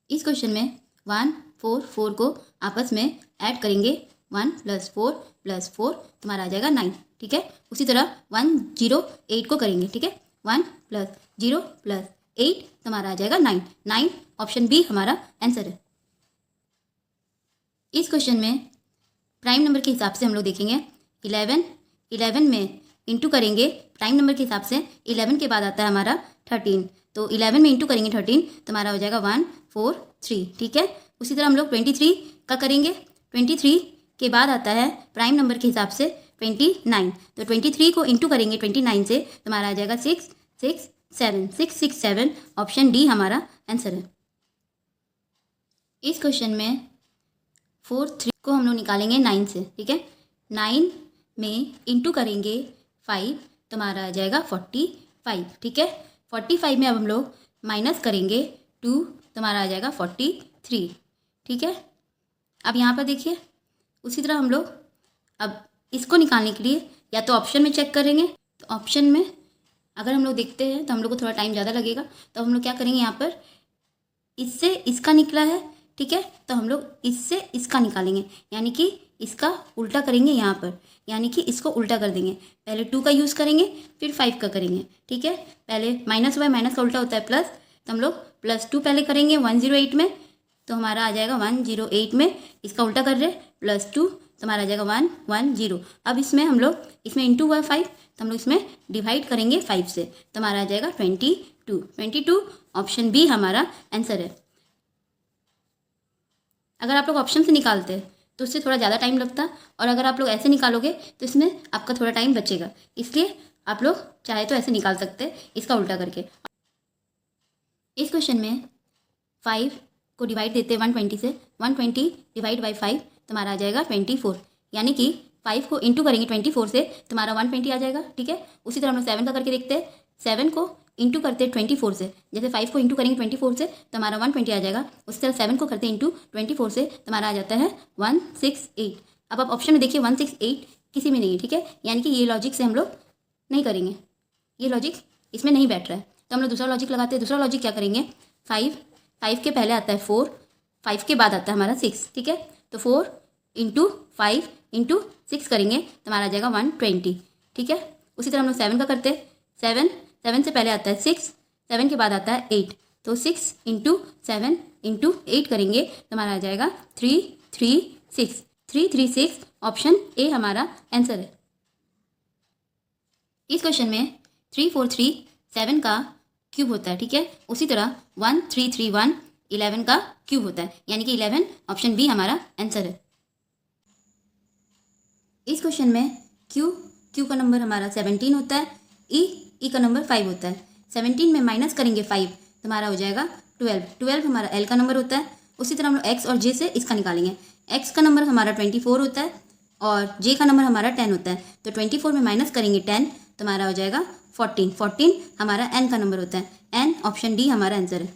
इस क्वेश्चन में 1 4 4 को आपस में ऐड करेंगे, 1 + 4 + 4 तुम्हारा आ जाएगा 9, ठीक है। उसी तरह 1 0 8 को करेंगे, ठीक है। 1 + 0 + 8 तुम्हारा आ जाएगा 9, 9 ऑप्शन बी हमारा आंसर है। इस क्वेश्चन में प्राइम नंबर के हिसाब से हम लोग देखेंगे 11 में इंटू करेंगे, प्राइम नंबर के हिसाब से 11 के बाद आता है हमारा 13, तो 11 में इंटू करेंगे 13 तो हमारा हो जाएगा 1 4 3, ठीक है। उसी तरह हम लोग 23 का करेंगे, 23 के बाद आता है प्राइम नंबर के हिसाब से 29, तो 23 को इंटू करेंगे 29 से तो हमारा आ जाएगा 6 6 7, 6 6 7 ऑप्शन डी हमारा आंसर है। इस क्वेश्चन में 4 3 को हम लोग निकालेंगे 9 से, ठीक है। 9 में इंटू करेंगे 5 तो हमारा आ जाएगा 45, ठीक है। 45 में अब हम लोग माइनस करेंगे 2 तो हमारा आ जाएगा 43, ठीक है। अब यहाँ पर देखिए, उसी तरह हम लोग अब इसको निकालने के लिए या तो ऑप्शन में चेक करेंगे, तो ऑप्शन में अगर हम लोग देखते हैं तो हम लोग को थोड़ा टाइम ज़्यादा लगेगा, तो हम लोग क्या करेंगे, यहाँ पर इससे इसका निकला है, ठीक है, तो हम लोग इससे इसका निकालेंगे, यानी कि इसका उल्टा करेंगे यहाँ पर, यानी कि इसको उल्टा कर देंगे। पहले 2 का यूज़ करेंगे फिर 5 का करेंगे, ठीक है। पहले माइनस हुआ है, माइनस का उल्टा होता है प्लस, तो हम लोग +2 पहले करेंगे 108 में, तो हमारा आ जाएगा 108 में, इसका उल्टा कर रहे +2 तो हमारा आ जाएगा 110। अब इसमें हम लोग इसमें इंटू हुआ 5 तो हम लोग इसमें डिवाइड करेंगे 5 से, तो हमारा आ जाएगा 22 ऑप्शन बी हमारा आंसर है। अगर आप लोग ऑप्शन से निकालते हैं तो उससे थोड़ा ज़्यादा टाइम लगता, और अगर आप लोग ऐसे निकालोगे तो इसमें आपका थोड़ा टाइम बचेगा, इसलिए आप लोग चाहे तो ऐसे निकाल सकते हैं इसका उल्टा करके। इस क्वेश्चन में 5 को डिवाइड देते हैं 120 से, 120 डिवाइड बाई 5 तुम्हारा आ जाएगा 24, यानी कि 5 को इंटू करेंगे 24 से तुम्हारा 120 आ जाएगा, ठीक है। उसी तरह हम लोग 7 का करके देखते हैं, 7 को इंटू करते हैं 24 से, जैसे 5 को इंटू करेंगे 24 से तो हमारा 120 आ जाएगा, उसी तरह 7 को करते हैं इंटू 24 से तो हमारा आ जाता है 168। अब आप ऑप्शन में देखिए 168 किसी में नहीं है, ठीक है, यानी कि ये लॉजिक से हम लोग नहीं करेंगे, ये लॉजिक इसमें नहीं बैठ रहा है, तो हम लोग दूसरा लॉजिक लगाते हैं। दूसरा लॉजिक क्या करेंगे, 5 के पहले आता है 4, 5 के बाद आता है हमारा 6, ठीक है, तो 4 इंटू 5 इंटू 6 करेंगे तो हमारा आ जाएगा 120, ठीक है। उसी तरह हम लोग 7 का करते हैं, 7 से पहले आता है 6, 7 के बाद आता है 8, तो 6 इंटू 7 इंटू 8 करेंगे तो हमारा आ जाएगा 336 ऑप्शन ए हमारा आंसर है। इस क्वेश्चन में 3 4 3 7 का क्यूब होता है, ठीक है। उसी तरह 1 3 3 1 11 का क्यूब होता है, यानी कि 11 ऑप्शन बी हमारा आंसर है। इस क्वेश्चन में क्यू का नंबर हमारा 17 होता है, ई का नंबर 5 होता है। 17 में माइनस करेंगे 5 तो हमारा हो जाएगा 12 हमारा एल का नंबर होता है। उसी तरह हम लोग एक्स और जे से इसका निकालेंगे, एक्स का नंबर हमारा 24 होता है और जे का नंबर हमारा 10 होता है, तो 24 में माइनस करेंगे 10 तो हमारा हो जाएगा 14 हमारा एन का नंबर होता है, एन ऑप्शन डी हमारा आंसर है।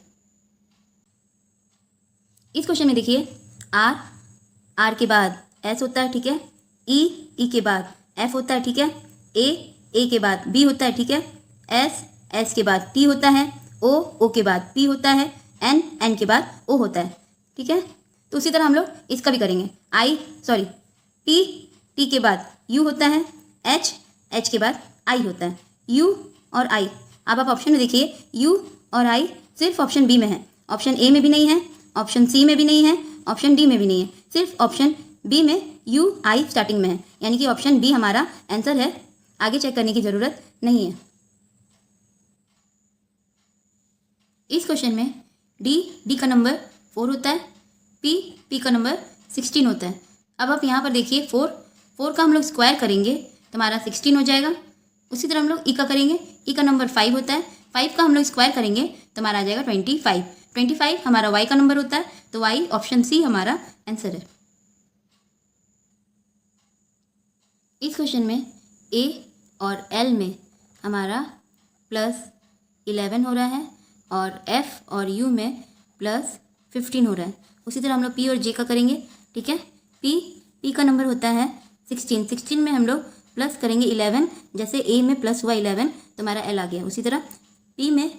इस क्वेश्चन में देखिए आर के बाद एस होता है, ठीक है, ई के बाद एफ होता है, ठीक है, ए के बाद बी होता है, ठीक है, एस के बाद टी होता है, ओ के बाद पी होता है, एन के बाद ओ होता है, ठीक है। तो उसी तरह हम लोग इसका भी करेंगे, टी के बाद यू होता है, एच के बाद आई होता है, यू और आई। अब आप ऑप्शन में देखिए यू और आई सिर्फ ऑप्शन बी में है, ऑप्शन ए में भी नहीं है, ऑप्शन सी में भी नहीं है, ऑप्शन डी में भी नहीं है, सिर्फ ऑप्शन बी में यू आई स्टार्टिंग में है, यानी कि ऑप्शन बी हमारा आंसर है, आगे चेक करने की ज़रूरत नहीं है। इस क्वेश्चन में डी का नंबर 4 होता है, पी का नंबर 16 होता है। अब आप यहाँ पर देखिए 4 का हम लोग स्क्वायर करेंगे तो हमारा 16 हो जाएगा। उसी तरह हम लोग ई का करेंगे, ई का नंबर 5 होता है, 5 का हम लोग स्क्वायर करेंगे तो हमारा आ जाएगा 25 हमारा वाई का नंबर होता है, तो वाई ऑप्शन सी हमारा आंसर है। इस क्वेश्चन में ए और एल में हमारा +11 हो रहा है और एफ और यू में +15 हो रहा है। उसी तरह हम लोग पी और जे का करेंगे, ठीक है, पी का नंबर होता है 16 में हम लोग प्लस करेंगे 11, जैसे ए में प्लस हुआ 11 तो हमारा एल आ गया। उसी तरह पी में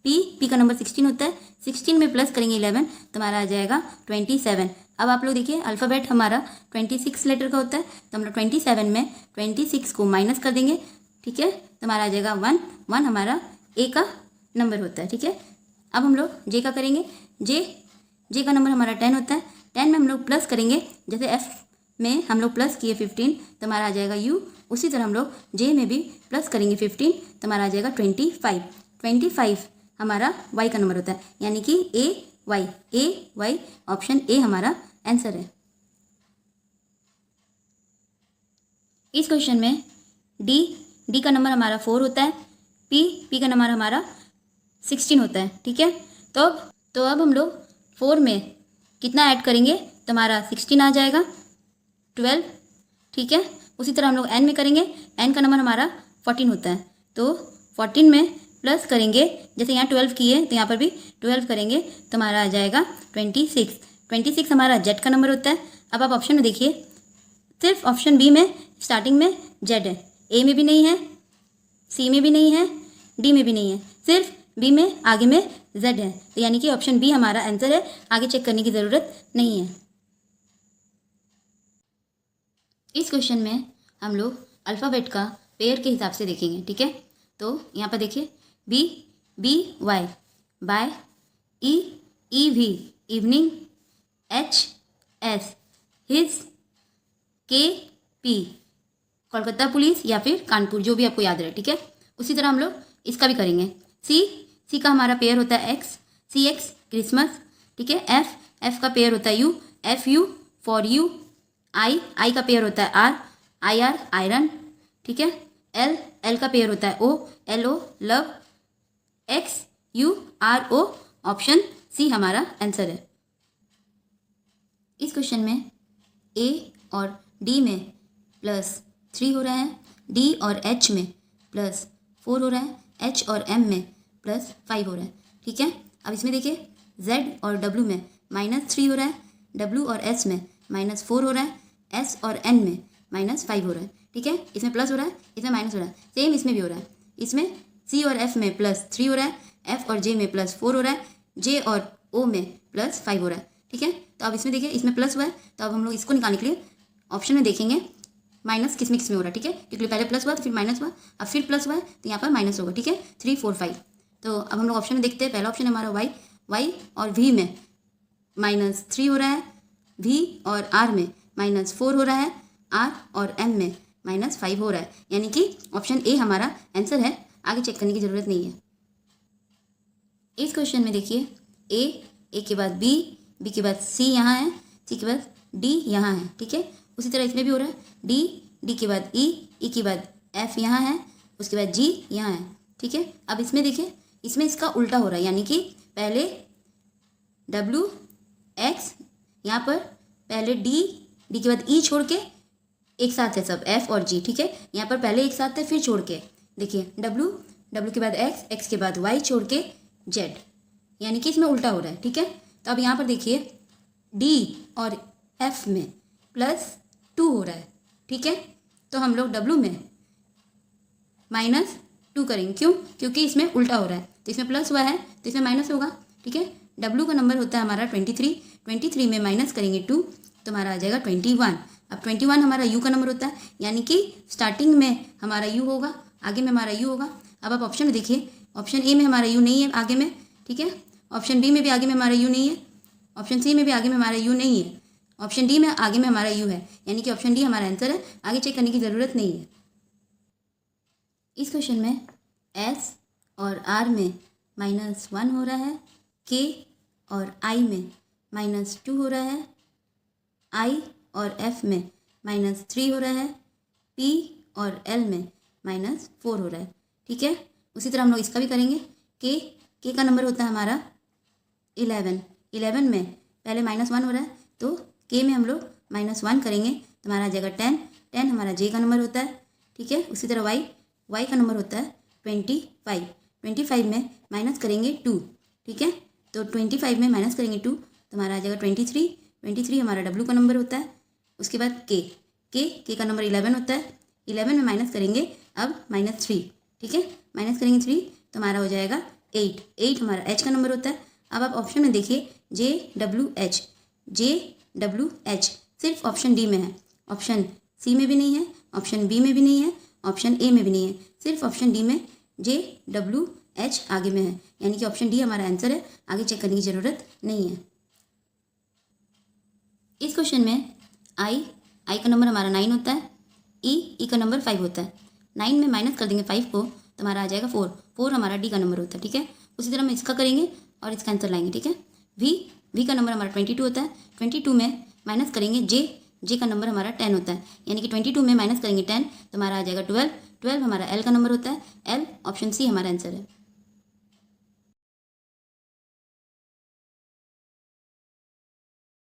पी का नंबर 16 होता है, 16 में प्लस करेंगे 11 तो हमारा आ जाएगा 27। अब आप लोग देखिए अल्फ़ाबेट हमारा 26 लेटर का होता है, तो हम लोग 27 में 26 को माइनस कर देंगे, ठीक है, तो हमारा आ जाएगा 1, 1 हमारा ए का नंबर होता है, ठीक है। अब हम लोग जे का करेंगे, जे का नंबर हमारा 10 होता है, 10 में हम लोग प्लस करेंगे, जैसे एफ में हम लोग प्लस किए 15 तो हमारा आ जाएगा यू, उसी तरह हम लोग जे में भी प्लस करेंगे 15 तो हमारा आ जाएगा 25। 25 हमारा वाई का नंबर होता है, यानी कि ए वाई ऑप्शन ए हमारा आंसर है। इस क्वेश्चन में डी का नंबर हमारा 4 होता है, पी का नंबर हमारा 16 होता है, ठीक है। तो अब हम लोग 4 में कितना ऐड करेंगे तो हमारा 16 आ जाएगा, 12, ठीक है। उसी तरह हम लोग एन में करेंगे, एन का नंबर हमारा 14 होता है, तो 14 में प्लस करेंगे, जैसे यहाँ 12 किए तो यहाँ पर भी 12 करेंगे तो हमारा आ जाएगा 26। 26 हमारा जेड का नंबर होता है। अब आप ऑप्शन में देखिए, सिर्फ ऑप्शन बी में स्टार्टिंग में जेड है, ए में भी नहीं है, सी में भी नहीं है, डी में भी नहीं है, सिर्फ बी में आगे में जेड है, तो यानी कि ऑप्शन बी हमारा आंसर है, आगे चेक करने की ज़रूरत नहीं है। इस क्वेश्चन में हम लोग अल्फ़ाबेट का पेयर के हिसाब से देखेंगे, ठीक है। तो यहाँ पर देखिए B Y, bye, E V evening, H S his, K P Kolkata police या फिर कानपुर, जो भी आपको याद रहे, ठीक है। उसी तरह हम लोग इसका भी करेंगे, सी का हमारा पेयर होता है एक्स, सी एक्स क्रिसमस, ठीक है। एफ का पेयर होता है U, F U for U, I का पेयर होता है आर आयरन, ठीक है। एल का पेयर होता है O, LO love, X U R O, option C हमारा आंसर है। इस क्वेश्चन में ए और डी में +3 हो रहा है, डी और एच में +4 हो रहा है, एच और एम में +5 हो रहा है, ठीक है। अब इसमें देखिए जेड और डब्ल्यू में -3 हो रहा है, डब्ल्यू और एस में -4 हो रहा है, एस और एन में -5 हो रहा है, ठीक है। इसमें प्लस हो रहा है, इसमें माइनस हो रहा है, सेम इसमें भी हो रहा है। इसमें सी और एफ में +3 हो रहा है, एफ और जे में +4 हो रहा है, जे और ओ में +5 हो रहा है, ठीक है। तो अब इसमें देखिए इसमें प्लस हुआ है, तो अब हम लोग इसको निकालने के लिए ऑप्शन में देखेंगे माइनस किस में हो रहा है, ठीक है, क्योंकि पहले प्लस हुआ तो फिर माइनस हुआ, अब फिर प्लस हुआ है तो यहाँ पर माइनस होगा, ठीक है। 3, 4, 5। तो अब हम लोग ऑप्शन में देखते हैं, पहला ऑप्शन है हमारा वाई और वी में -3 हो रहा है, वी और आर में -4 हो रहा है, आर और एम में -5 हो रहा है, यानी कि ऑप्शन ए हमारा आंसर है, आगे चेक करने की ज़रूरत नहीं है। इस क्वेश्चन में देखिए ए के बाद बी के बाद सी यहाँ है, सी के बाद डी यहाँ है, ठीक है। उसी तरह इसमें भी हो रहा है, डी के बाद ई के बाद एफ यहाँ है, उसके बाद जी यहाँ है, ठीक है। अब इसमें देखिए इसमें इसका उल्टा हो रहा है, यानी कि पहले W X, यहाँ पर पहले डी के बाद ई छोड़ के एक साथ है सब एफ और जी, ठीक है। यहाँ पर पहले एक साथ है फिर छोड़ के देखिए W के बाद X के बाद Y छोड़ के Z, यानी कि इसमें उल्टा हो रहा है, ठीक है। तो अब यहाँ पर देखिए D और F में +2 हो रहा है, ठीक है। तो हम लोग W में -2 करेंगे, क्यों, क्योंकि इसमें उल्टा हो रहा है, तो इसमें प्लस हुआ है तो इसमें माइनस होगा, ठीक है। W का नंबर होता है हमारा 23 में माइनस करेंगे 2 तो हमारा आ जाएगा 21। अब 21 हमारा U का नंबर होता है, यानी कि स्टार्टिंग में हमारा U होगा, आगे में हमारा U होगा। अब आप ऑप्शन में देखिए, ऑप्शन ए में हमारा U नहीं है आगे में, ठीक है। ऑप्शन बी में भी आगे में हमारा U नहीं है, ऑप्शन सी में भी आगे में हमारा U नहीं है, ऑप्शन डी में आगे में हमारा U है, यानी कि ऑप्शन डी हमारा आंसर है, आगे चेक करने की ज़रूरत नहीं है। इस क्वेश्चन में एस और आर में -1 हो रहा है, के और आई में -2 हो रहा है, आई और एफ में -3 हो रहा है, पी और एल में -4 हो रहा है, ठीक है। उसी तरह हम लोग इसका भी करेंगे, के का नंबर होता है हमारा 11 में पहले -1 हो रहा है, तो के में हम लोग -1 करेंगे तो हमारा आ जाएगा 10 हमारा जे का नंबर होता है, ठीक है। उसी तरह वाई का नंबर होता है 25 में माइनस करेंगे 2, ठीक है। तो 25 में माइनस करेंगे 2 तो हमारा आ जाएगा 23 हमारा W का नंबर होता है। उसके बाद के का नंबर 11 होता है, 11 में माइनस करेंगे अब -3, ठीक है, माइनस करेंगे 3 तो हमारा हो जाएगा 8, 8 हमारा एच का नंबर होता है। अब आप ऑप्शन में देखिए JWH, JWH सिर्फ ऑप्शन डी में है, ऑप्शन सी में भी नहीं है, ऑप्शन बी में भी नहीं है, ऑप्शन ए में भी नहीं है, सिर्फ ऑप्शन डी में JWH आगे में है, यानी कि ऑप्शन डी हमारा आंसर है, आगे चेक करने की ज़रूरत नहीं है। इस क्वेश्चन में आई का नंबर हमारा 9 होता है, ई का नंबर 5 होता है। 9 में माइनस कर देंगे 5 को तो हमारा आ जाएगा 4 हमारा डी का नंबर होता है, ठीक है। उसी तरह हम इसका करेंगे और इसका आंसर लाएंगे, ठीक है। वी का नंबर हमारा 22 होता है। 22 में माइनस करेंगे जे का नंबर हमारा 10 होता है, यानी कि 22 में माइनस करेंगे 10 तो हमारा आ जाएगा 12 हमारा एल का नंबर होता है। एल ऑप्शन सी हमारा आंसर है।